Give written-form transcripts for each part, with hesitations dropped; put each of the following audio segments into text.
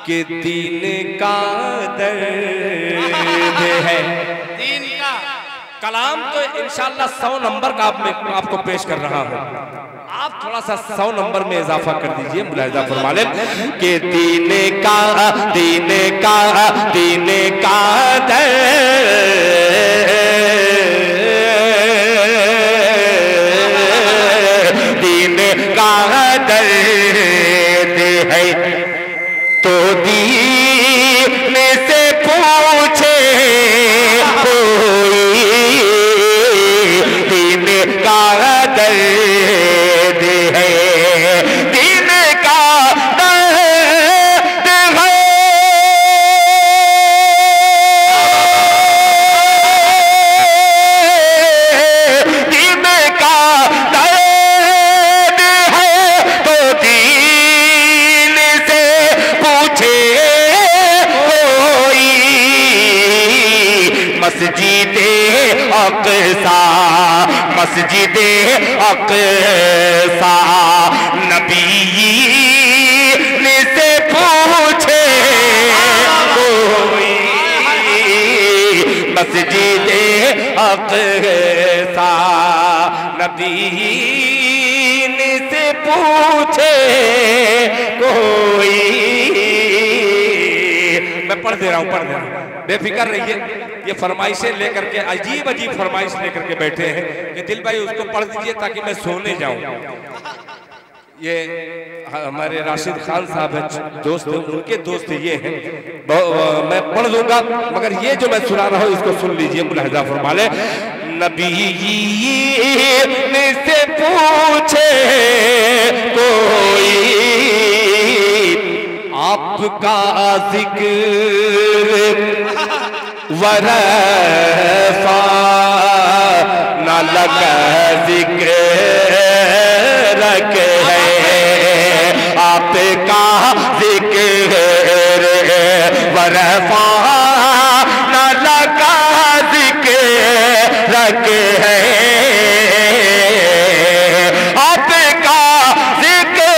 कि दीन का दर्द है। दीन का कलाम तो इंशाअल्लाह 100 नंबर का आपको पेश कर रहा हूँ, आप थोड़ा सा 100 नंबर में इजाफा कर दीजिए। मुलाहिजा फरमा लें कि दीन का दर्द दीन का दर्द है तो दीन से पूछे कोई, दीन का दर्द है, दीन का दर्द है, दीन का दर्द है तो दीन से पूछे कोई। मस्जिदे अक़सा मस्जिदे अक़सा नबी से पूछे कोई, मस्जिदे अक़सा नबी से पूछे कोई। मैं पढ़ दे रहा हूँ, बेफिक्र रहिए। ये फरमाइशें लेकर के अजीब अजीब फरमाइश लेकर के बैठे हैं कि दिल भाई उसको पढ़ दीजिए ताकि मैं सोने जाऊं। ये हमारे राशिद खान साहब है, दोस्त, उनके दोस्त ये हैं। मैं पढ़ दूंगा मगर ये जो मैं सुना रहा हूँ इसको सुन लीजिए, मुलाहिजा फरमा ले। नबी से पूछे कोई आपका जिक्र वरफा न लगा जिक्र रख है, आपका जिक्र वरफा न लगा जिक्र रख है, आपका जिक्र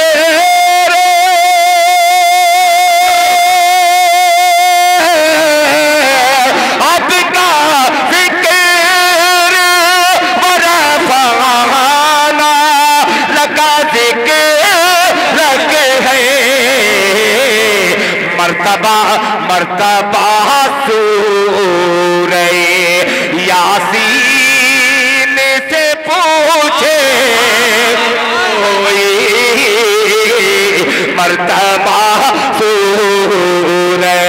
मर्तबा सूरे यासीन से पूछे कोई, मर्तबा सूरे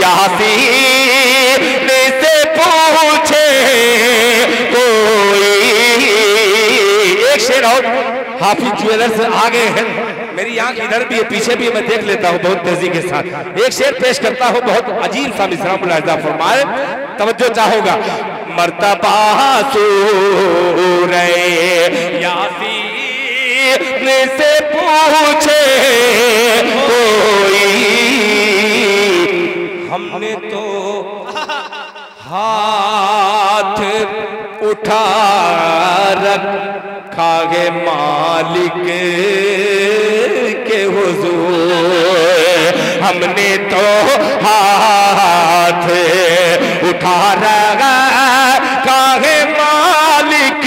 यासीन से पूछे कोई। एक शेर और हाफिज ज्वेलर्स आगे है, मेरी आंख इधर भी है पीछे भी, मैं देख लेता हूँ बहुत तेजी के साथ। एक शेर पेश करता हूँ बहुत अजीब सा मिसरा, मुलाहिजा फरमाए, तवज्जो चाहूंगा। मर्तबा सूरे यासीन से पूछे कोई, हमने तो हाथ उठा रखा है मालिक के हुजूर, हमने तो हाथ उठा रखा है मालिक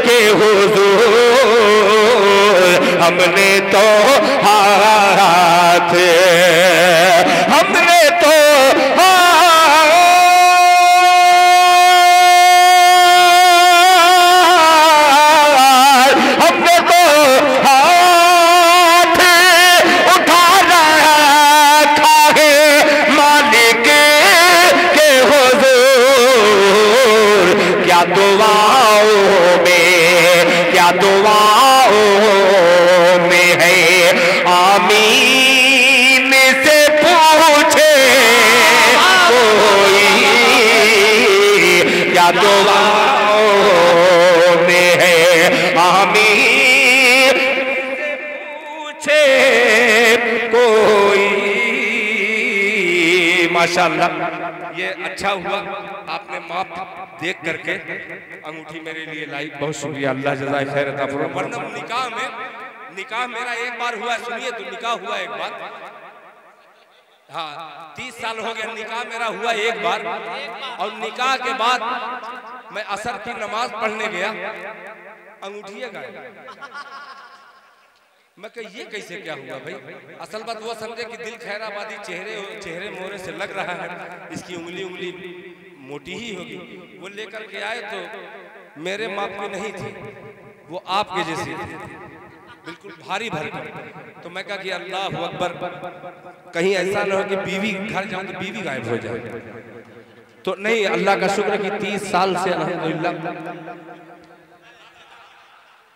के हुजूर, हमने तो हाथ हमने तो दुआओं में है आमीन से पूछे कोई, क्या दुआओं में है आमीन से पूछे कोई। माशाअल्लाह, ये अच्छा हुआ आपने माप देख करके अंगूठी मेरे लिए लाई, बहुत शुक्रिया, अल्लाह जज़ाए खैर अता फरमाए। वरना निकाह मेरा एक बार हुआ, सुनिए तो निकाह हुआ एक बार, हाँ 30 साल हो गया। निकाह मेरा हुआ एक बार, और निकाह के बाद मैं असर की नमाज पढ़ने गया, अंगूठिया गायब। मैं कह ये कैसे क्या हुआ भाई? असल बात वो समझे कि दिल खैराबादी चेहरे मोहरे से लग रहा है, इसकी उंगली मोटी ही होगी। वो लेकर के आए तो मेरे माप की नहीं थी, वो आपके जैसी बिल्कुल भारी भरकम। तो मैं कहा कि अल्लाह अकबर, कहीं ऐसा ना हो कि बीवी घर जाऊं तो बीवी गायब हो जाए। तो नहीं, अल्लाह का शुक्र कि 30 साल से अल्हम्दुलिल्लाह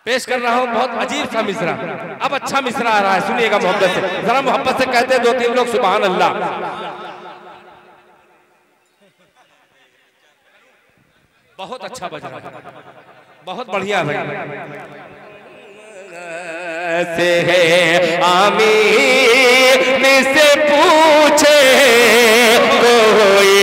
पेश कर रहा हूं बहुत अजीब सा मिसरा। अब अच्छा मिसरा आ रहा है, सुनिएगा मोहब्बत से, जरा मोहब्बत से कहते हैं 2-3 लोग सुभान अल्लाह। बहुत अच्छा बज रहा है, बहुत बढ़िया भाई। से है आमीन से पूछे कोई।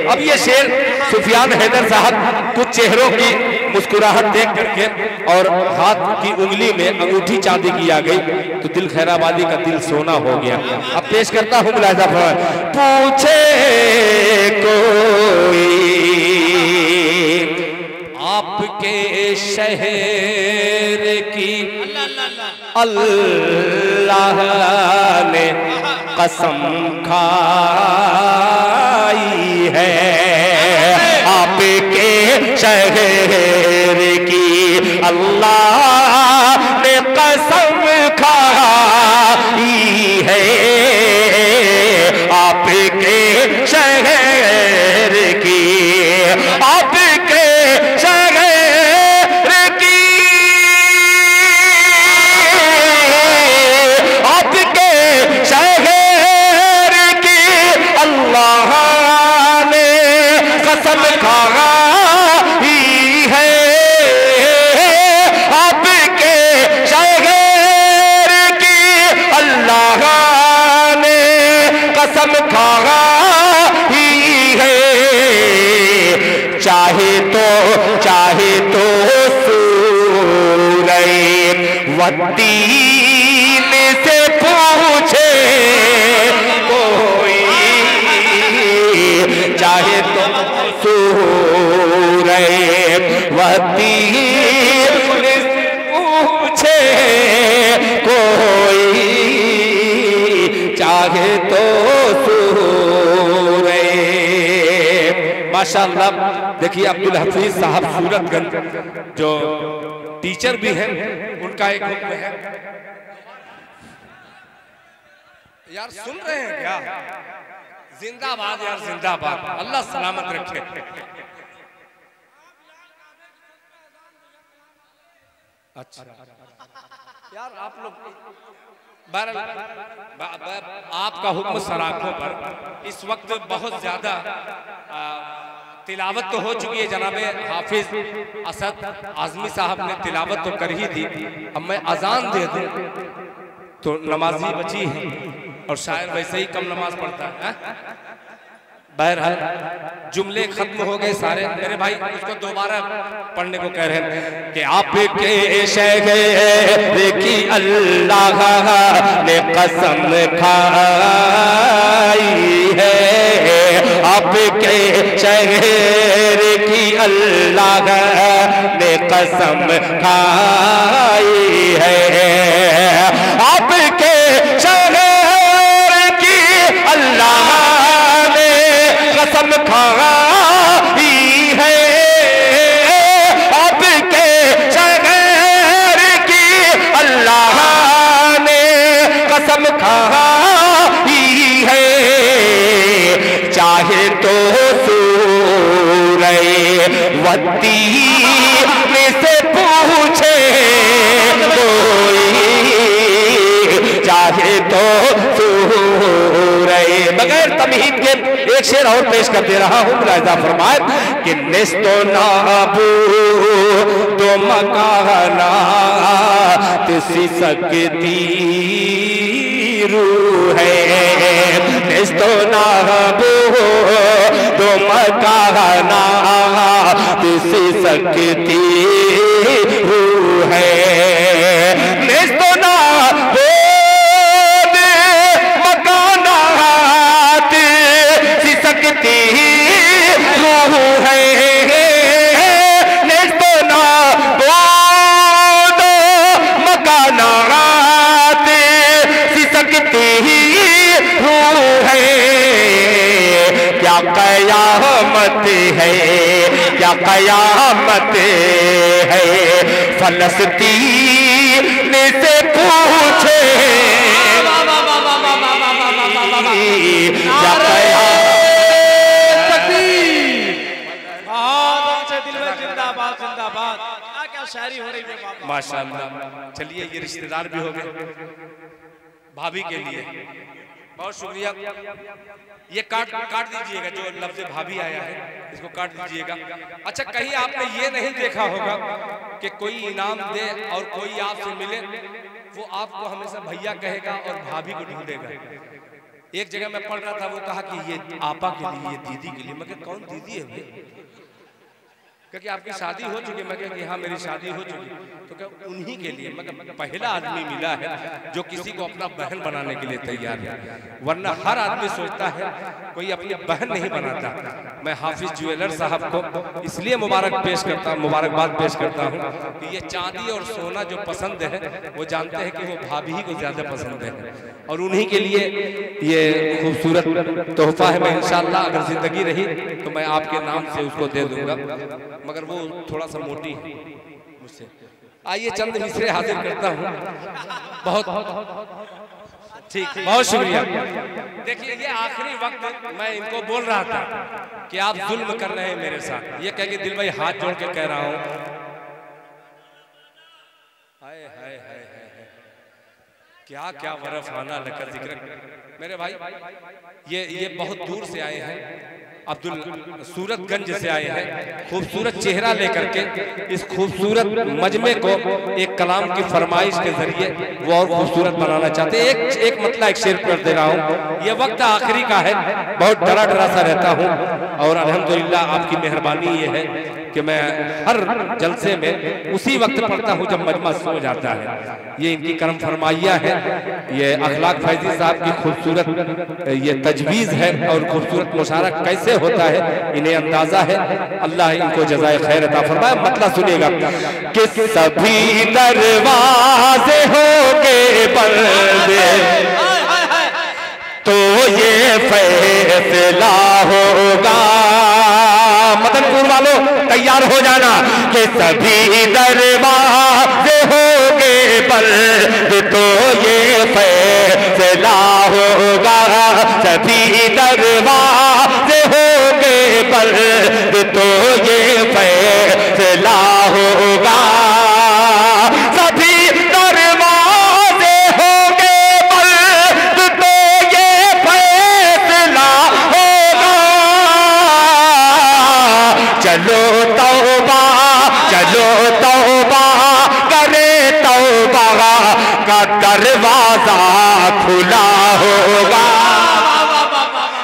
अब ये शेर सुफियान हैदर साहब कुछ चेहरों की मुस्कुराहट देख करके और हाथ की उंगली में अंगूठी चांदी की आ गई तो दिल खैराबादी का दिल सोना हो गया। अब पेश करता हूँ मुलाहिजा फरमाएं। पूछे कोई आपके शहर की अल्लाह ने कसम खाई है, आपके शहर की अल्लाह ने कसम खाई है, आपके शहर की, आपके चाहे तो सूरह वत्तीन से पूछे कोई, चाहे तो सूरह वत्तीन से पूछे कोई, चाहे तो सूरह। माशाअल्लाह। देखिए अब्दुल हफीज साहब सूरतगंज जो टीचर भी हैं, उनका एक हुक्म है। यार सुन रहे हैं क्या? जिंदाबाद यार, जिंदाबाद, अल्लाह सलामत रखे। अच्छा यार आप लोग आपका हुक्म सराखों पर इस वक्त बहुत ज्यादा तिलावत तो हो चुकी है। जनाबे हाफिज असद आजमी साहब ने तिलावत तो कर ही दी, अब मैं अजान दे दूं तो नमाजी बची है और शायद वैसे ही कम नमाज पढ़ता है। बहरहाल जुमले खत्म हो गए सारे। मेरे भाई उसको दोबारा पढ़ने को कह रहे हैं कि आपके शहर की अल्लाह ने कसम खाई है, आपके शहर की अल्लाह ने कसम खाई है, आपके शहर की अल्लाह कसम खाई है, आपके शहर की अल्लाह ने कसम खाई है, चाहे तो सूरह वत्तीन से पूछे कोई, चाहे तो सूरह। बगैर तमहीद के एक शेर और पेश कर दे रहा हूं, मुलाहिजा फरमाए कि निस्तो नाबू तो मकाना तिसी सकती रूह है, निस्तो नाबू तो मकाना तिसी सकती रूह है, निस्तो नाबू कयामत है, क्या कयामत है, फलस्तीन से पूछे क्या कयामत। जिंदाबाद, क्या शायरी हो रही है माशाअल्लाह। चलिए ये रिश्तेदार भी हो गए। भाभी के लिए बहुत शुक्रिया। ये काट दीजिएगा, जो लफ्ज़ भाभी आया है इसको काट दीजिएगा। अच्छा, कहीं आपने ये नहीं देखा होगा कि कोई इनाम दे और कोई आपसे मिले, वो आपको हमेशा भैया कहेगा और भाभी को ढूंढेगा। एक जगह मैं पढ़ रहा था, वो कहा कि ये आपा के लिए, ये दीदी के लिए। मैं कहा कौन दीदी है भाई? क्योंकि आपकी शादी हो चुकी। मैं कहा कि हाँ मेरी शादी हो चुकी। तो क्या उन्हीं के लिए? मैं पहला आदमी मिला है जो किसी को अपना बहन बनाने के लिए तैयार है, वरना हर आदमी सोचता है कोई अपनी बहन नहीं बनाता। मैं हाफिज ज्वेलर साहब को इसलिए मुबारकबाद पेश करता हूँ कि ये चांदी और सोना जो पसंद है वो जानते हैं कि वो भाभी ही को ज्यादा पसंद है, और उन्हीं के लिए ये खूबसूरत तोहफा है। मैं इंशाअल्लाह अगर जिंदगी रही तो मैं आपके नाम से उसको दे दूंगा, मगर वो थोड़ा सा मोटी है मुझसे। आइए चंद मिसरे हाजिर करता हूँ। बहुत ठीक, बहुत शुक्रिया। देखिए ये आखिरी वक्त मैं इनको बोल रहा था कि आप जुल्म कर रहे हैं मेरे साथ। ये कह के दिल भाई हाथ जोड़ के कह रहा हूँ, हाय हाय हाय क्या क्या वरफाना लकर जिक्र। मेरे भाई ये बहुत दूर से आए हैं, अब्दुल सूरतगंज से आए हैं, खूबसूरत चेहरा लेकर के इस खूबसूरत मजमे को एक कलाम की फरमाइश के जरिए वो और खूबसूरत बनाना चाहते हैं। एक मतलब एक शेर कर दे रहा हूँ। ये वक्त आखिरी का है, बहुत डरा डरा सा रहता हूँ, और अल्हम्दुलिल्लाह आपकी मेहरबानी ये है कि मैं हर जलसे में उसी वक्त पढ़ता हूँ जब मजमा सो जाता है। ये इनकी करम फरमाइया है, ये अखलाक फैजी साहब की खूबसूरत ये तजवीज़ है, और खूबसूरत मुशारा कैसे होता है इन्हें अंदाजा है। अल्लाह इनको जज़ाए खैर अता फरमाए। मतलब सुनिएगा कि सभी दरवाजे होंगे बंद, तो ये फैसला होगा। मदनपुर वालों तैयार हो जाना कि सभी दरवाजे होंगे बंद, तो ये फैसला होगा। सभी दरवाजे होंगे बंद, तो ये फैसला होगा। सभी दरवाजे होंगे बंद, तो ये फैसला होगा। चलो तौबा करे, तौबा का दरवाजा खुला होगा।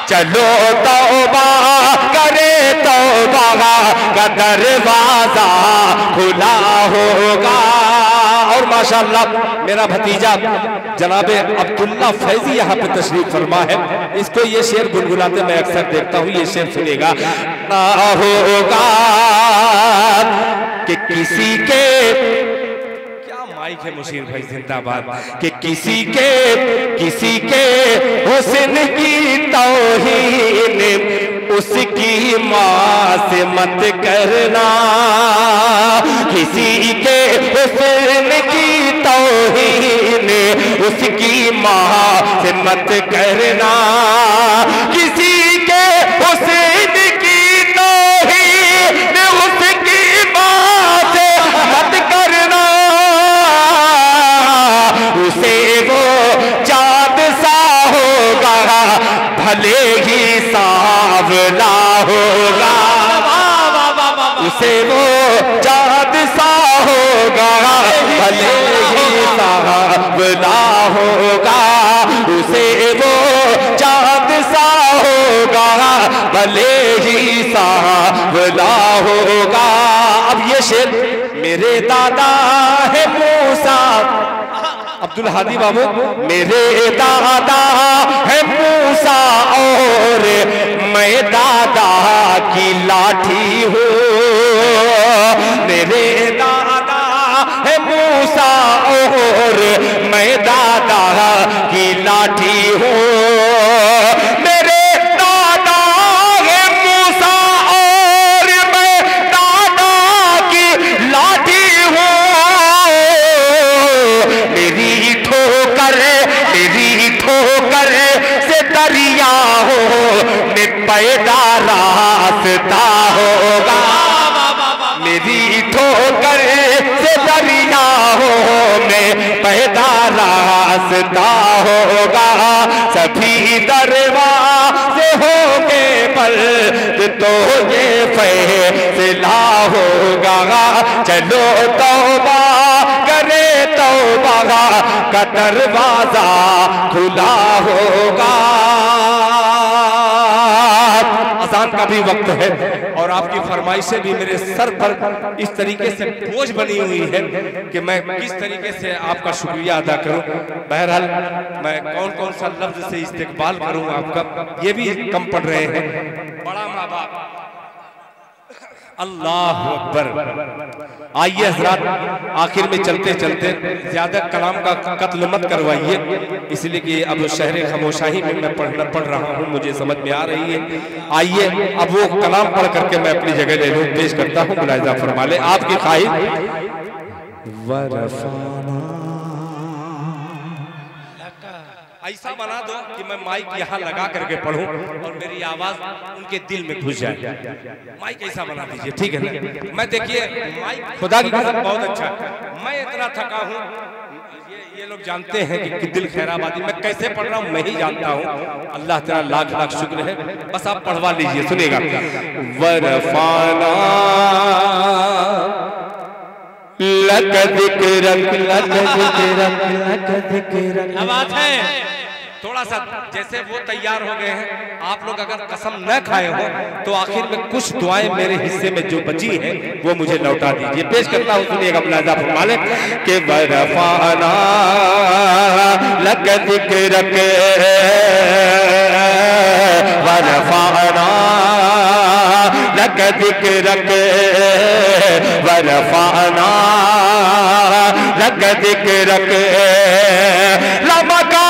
चलो तौबा करे, तौबा का दरवाजा खुला होगा। और माशाअल्लाह मेरा भतीजा जनाबे अब्दुल्ला फैजी यहाँ पे तशरीफ फरमा है। इसको ये शेर गुनगुनाते मैं अक्सर देखता हूँ। ये शेर सुनेगा। ना होगा कि किसी के, माइक है मुशीर भाई जिंदाबाद, कि किसी के हुस्न की तौहीन उसकी माँ से मत करना। किसी के हुस्न की तौहीन उसकी माँ से मत करना। किसी के हुस्न की तौहीन उसकी माँ से मत करना। उसे वो चाँद सा होगा, भले ही सांवला होगा। उसे वो चाँद सा होगा, भले ही सांवला होगा। उसे वो चाँद सा होगा, भले ही सांवला होगा। अब ये शेर मेरे दादा है मूसा, अब्दुल हादी बाबू, मेरे दादा है मूसा और मैं दादा की लाठी हूँ। मेरे दादा है मूसा और मैं दादा की लाठी हूँ। मेरे दादा है मूसा दरियाओं में पैदा रास्ता होगा, मेरी ठोकर से दरियाओं में पैदा रास्ता होगा, सभी दरवाजे होंगे बंद तो ये फैसला होगा, चलो तौबा करे तौबा का दरवाजा खुला होगा। अज़ान का भी वक्त है और आपकी फरमाइशें भी मेरे सर पर इस तरीके से बोझ बनी हुई है कि मैं किस तरीके से आपका शुक्रिया अदा करूं। बहरहाल मैं कौन कौन सा लफ्ज से इस्तेकबाल करूं आपका, ये भी कम पड़ रहे हैं। बड़ा माँ बाप, अल्लाह अकबर। आइए हज़रात, आखिर में चलते चलते ज्यादा कलाम का कत्ल मत करवाइए, इसलिए कि अब शहर खामोशाही में मैं पढ़ रहा हूँ, मुझे समझ में आ रही है। आइए अब वो कलाम पढ़ करके मैं अपनी जगह ले लूँ, पेश करता हूँ। मुलाहिजा फरमा ले आपकी ख्वाहिश। ऐसा बना दो कि मैं माइक यहाँ लगा करके पढ़ूं और मेरी आवाज उनके दिल में घुस जाए। माइक ऐसा बना दीजिए, ठीक है ना? मैं देखिए माइक खुदा की कसम बहुत अच्छा है। मैं इतना थका हूँ, ये लोग जानते हैं कि दिल खैराबादी मैं कैसे पढ़ रहा हूँ मैं ही जानता हूँ। अल्लाह तेरा लाख लाख शुक्र है। बस आप पढ़वा लीजिए, सुनेगा। वरफाना लक दिक्रक लक दिक्रक लक दिक्रक। क्या बात है। थोड़ा सा जैसे वो तैयार हो गए हैं, आप लोग अगर कसम न खाए हो तो आखिर में कुछ दुआएं मेरे हिस्से में जो बची हैं वो मुझे लौटा दीजिए। पेश करता हूँ, सुनिएगा। मुलाहिजा फरमा ले कि वरफाना लक दिक्रक वरफाना लक दिक्रक वरफाना लक दिक्रक लमका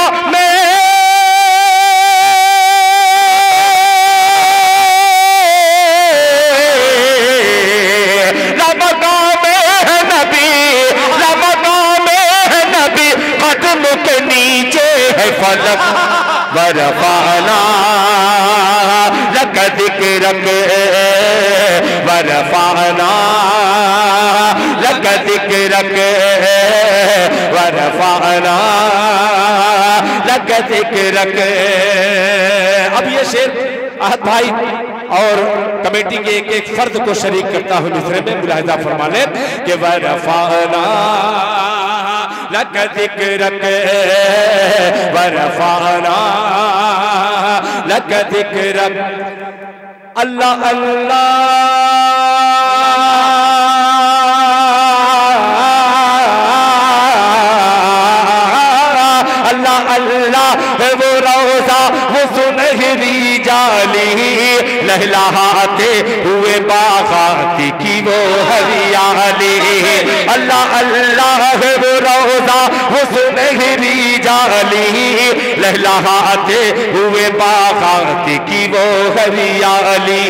के नीचे है फलक वरफाना लक दिक्रक वरफाना लक दिक्रक वरफाना लक दिक्रक। अब ये शेर आहत भाई और कमेटी के एक एक फर्द को शरीक करता हूँ मिसरे में। मुलाहिजा फरमा ले कि वरफाना लक दिक्रक वरफाना लक दिक्रक। अल्लाह अल्लाह अल्लाह अल्लाह है वो रोज़ा वो सुनहरी जाली लहलहाते हुए बागाती की वो हरियाली। अल्लाह अल्लाह है वो रोज़ा वो सुनहरी जाली लहलहाते हुए बागाती की वो हरियाली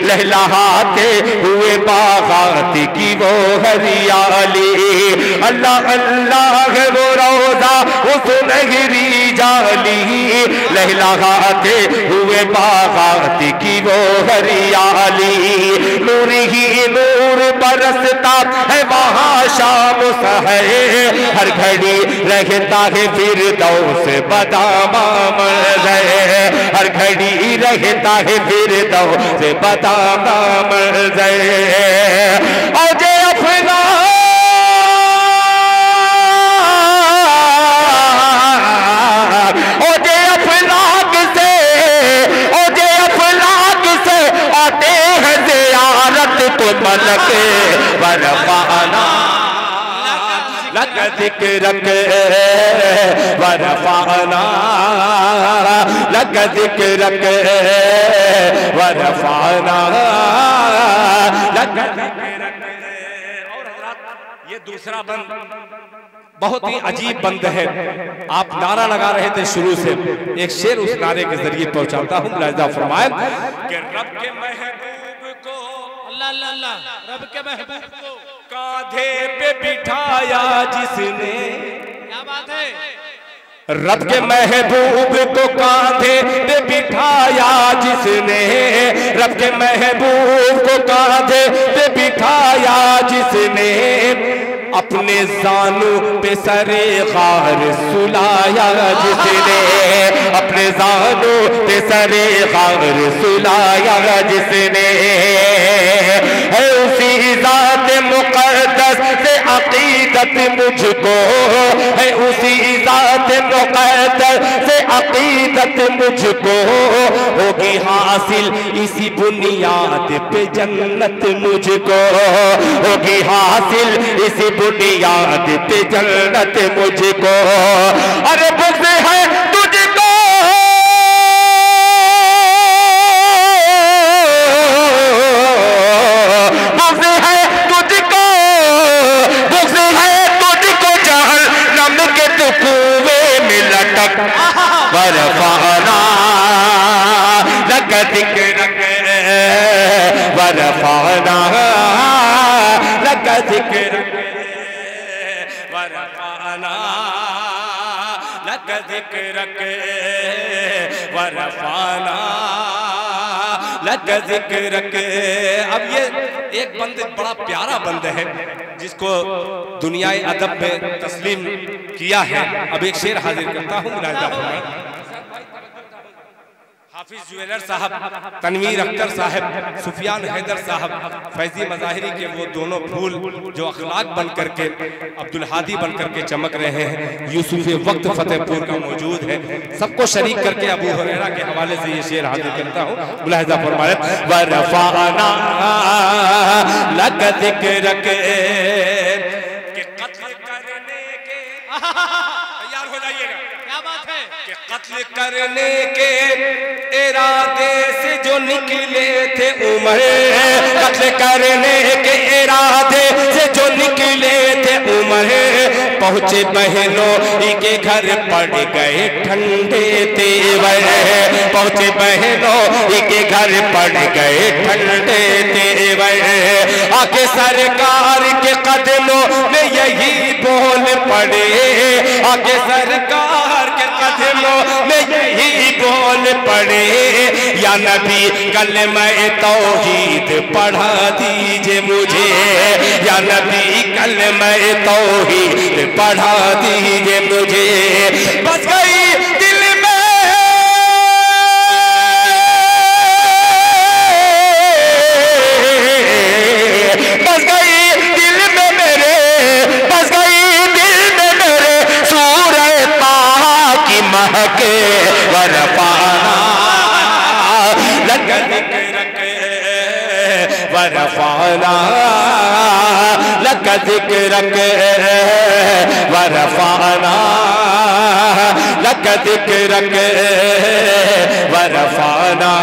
लहलहाते हुए बागाती की वो हरियाली। अल्लाह अल्लाह है वो रोज़ा वो सुनहरी जाली लहलहाते हुए बागाती की वो हरियाली। नूर ही नूर बरसता है वहाँ शाम है, हर घड़ी रहता है फिरदौस बदामा मज़े, हर घड़ी रहता है फिरदौस बदामा मज़े। औजे अफला औजे अफलाक से औजे अफलाक से आते हैं ज़ियारत तो मलक वरफाना लक दिक्रक वरफाना लक दिक्रक वरफाना लक दिक्रक। और हज़रात ये दूसरा बंद बहुत ही अजीब बंद है। आप नारा लगा रहे थे शुरू से, एक शेर उस नारे के जरिए पहुंचाता हूँ। मुलाहिजा फरमाए कि रब के महबूब को अल्लाह अल्लाह अल्लाह रब के महबूब को कांधे पे बिठाया जिसने, क्या बात है, रब के महबूब को कांधे पे बिठाया जिसने, रब के महबूब को कांधे पे बिठाया जिसने, अपने जानू पे सरे गार सुलाया जिसने, अपने जानू पे सरे गार सुलाया जिसने, है उसी ज़ात मुक़द्दस से अक़ीदत मुझको, है उसी ज़ात मुक़द्दस से अक़ीदत मुझको, होगी हासिल इसी बुनियाद पे जन्नत मुझको, होगी हासिल इसी बुनियाद पे जन्नत मुझको। अरे बुग़्ज़ है तुझको, बुग़्ज़ है तुझको, बुग़्ज़ है तुझको जहन्नम के तू कुएं में लटक, वरफ़अना लक ज़िक्रक, वरफ़अना लक ज़िक्रक, वरफ़अना लक ज़िक्रक, वरफ़अना लक ज़िक्रक। अब ये एक बंद बड़ा प्यारा बंद है जिसको दुनियाए अदब में तस्लीम किया है। अब एक शेर हाजिर करता हूँ। हाफिज ज्वेलर साहब, तनवीर अख्तर साहब, सुफियान हैदर साहब, फैजी मज़ाहिरी के वो दोनों फूल जो अखलाक बन करके अब्दुल हादी बन करके चमक रहे हैं, यूसुफ वक्त फतेहपुर का मौजूद है। सबको शरीक करके अबू हुरैरा के हवाले से ये शेर हाजिर करता हूँ। मुलाहिज़ा फरमाए, वरफ़अना लक ज़िक्रक, के कत्ल करने के, तैयार हो जाइएगा, क्या बात है, कि कत्ल करने के इरादे से जो निकले थे उमर, कत्ल करने के इरादे से जो निकले थे उमर, पहुंचे बहनों के घर पड़ गए ठंडे तेवर, पहुंचे बहनों के घर पड़ गए ठंडे तेवर, आके सरकार के कदमों में यही बोल पड़े, आके सरकार के कदमों में यही बोल पड़े, या नबी कलमा तौहीद पढ़ा दीजिए मुझे, या नबी कलमा तौहीद पढ़ा दीजिए मुझे। बस गई दिल में, बस गई दिल में मेरे, बस गई दिल में मेरे सूरह ताहा की महके, वरफ़अना लक ज़िक्रक, वरफ़अना लक ज़िक्रक, वरफ़अना लक ज़िक्रक, वरफ़अना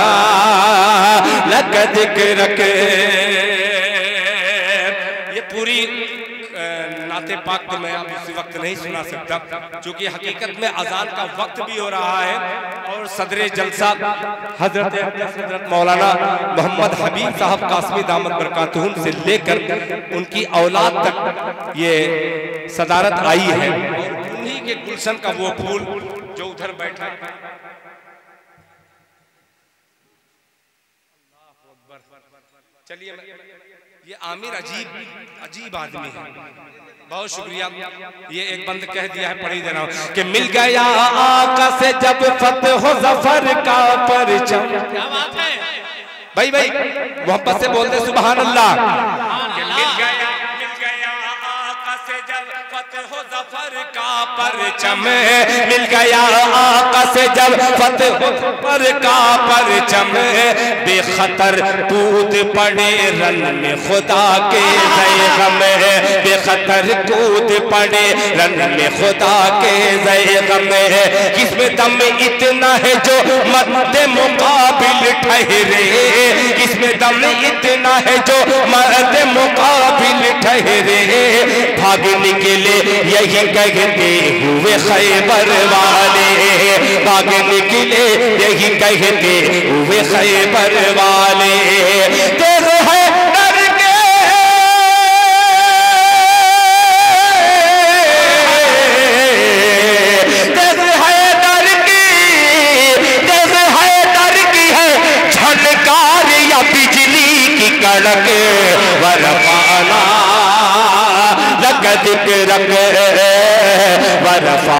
लक ज़िक्रक। ये पूरी नाते पाक तो मैं अब इस वक्त नहीं सुना सकता, क्योंकि हकीकत में अजान का वक्त भी हो रहा है और सदरे जलसा हजरत मौलाना मोहम्मद हबीब साहब कासमी दामत बरकातुहुम से लेकर उनकी औलाद तक ये सदारत आई है। और उन्हीं के गुलशन का वो फूल जो उधर बैठा है, चलिए ये आमिर अजीब आदमी है, बहुत शुक्रिया। ये एक बंद कह दिया है, पढ़ी दे रहा हूँ कि मिल गया आका से जब फतह हो ज़फ़र का परचम। क्या बात है भाई भाई मोहब्बत से बोल दे सुभान अल्लाह। मिल गया आका से जब फतह हो ज़फ़र का परचम, मिल गया आका से जब फतह हो ज़फ़र का परचम, बेखतर कूद पड़े रन में खुदा के ज़ैग़म, बेखतर कूद पड़े रन में खुदा के ज़ैग़म। किसमें दम इतना है जो मर्द मुकाबिल ठहरे, किसमें दम इतना है जो मर्द मुकाबिल ठहरे, भाग निकले यही कहते हुए खैबर वाले, भाग निकले यही कहते हुए खैबर वाले। तेज है डर के, तेज लड़के वरफाना लग दिक्र वरफा